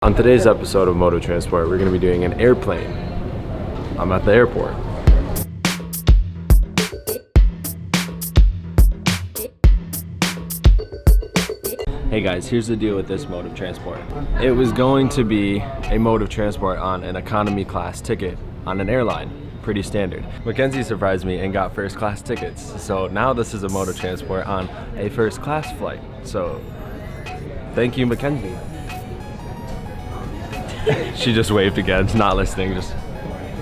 On today's episode of Mode of Transport, we're going to be doing an airplane. I'm at the airport. Hey guys, here's the deal with this mode of transport. It was going to be a mode of transport on an economy class ticket on an airline. Pretty standard. Mackenzie surprised me and got first class tickets. So now this is a mode of transport on a first class flight. So thank you, Mackenzie. She just waved again, not listening, just...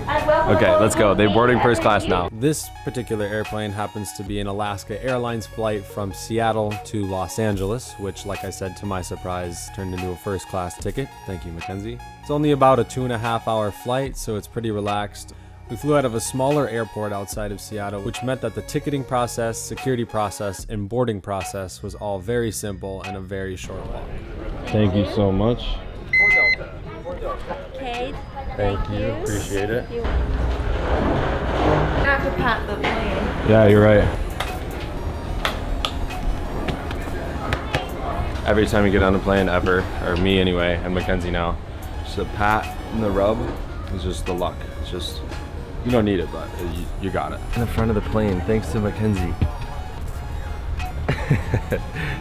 Okay, let's go. They're boarding first class now. This particular airplane happens to be an Alaska Airlines flight from Seattle to Los Angeles, which, like I said, to my surprise, turned into a first class ticket. Thank you, Mackenzie. It's only about a 2.5-hour flight, so it's pretty relaxed. We flew out of a smaller airport outside of Seattle, which meant that the ticketing process, security process, and boarding process was all very simple and a very short walk. Thank you so much. Kade, Thank you. Appreciate it. Not to pat the plane. Yeah, you're right. Every time you get on a plane ever, or me anyway, and Mackenzie now, just a pat and the rub is just the luck. It's just, you don't need it, but you got it. In the front of the plane, thanks to Mackenzie.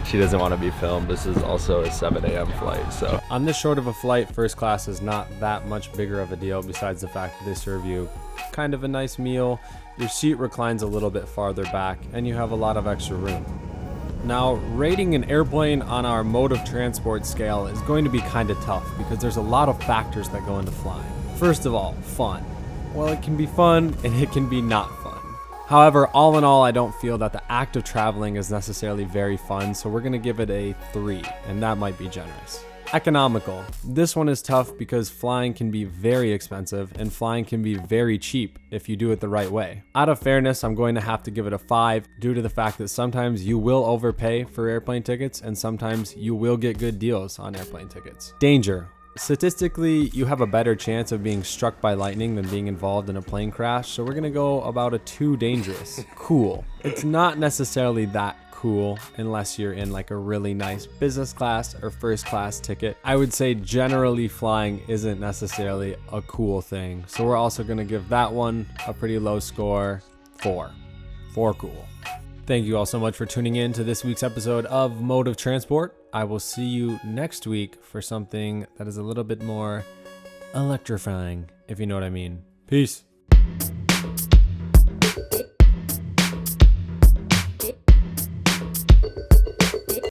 She doesn't want to be filmed. This is also a 7 a.m. flight, so. On this short of a flight, first class is not that much bigger of a deal besides the fact that they serve you kind of a nice meal. Your seat reclines a little bit farther back, and you have a lot of extra room. Now, rating an airplane on our mode of transport scale is going to be kind of tough because there's a lot of factors that go into flying. First of all, fun. Well, it can be fun and it can be not fun. However, all in all, I don't feel that the act of traveling is necessarily very fun, so we're gonna give it a 3, and that might be generous. Economical. This one is tough because flying can be very expensive and flying can be very cheap if you do it the right way. Out of fairness, I'm going to have to give it a 5 due to the fact that sometimes you will overpay for airplane tickets and sometimes you will get good deals on airplane tickets. Danger. Statistically, you have a better chance of being struck by lightning than being involved in a plane crash, so we're gonna go about a 2 dangerous. Cool. It's not necessarily that cool unless you're in like a really nice business class or first class ticket. I would say generally flying isn't necessarily a cool thing, so we're also gonna give that one a pretty low score, 4. 4 cool. Thank you all so much for tuning in to this week's episode of Mode of Transport. I will see you next week for something that is a little bit more electrifying, if you know what I mean. Peace.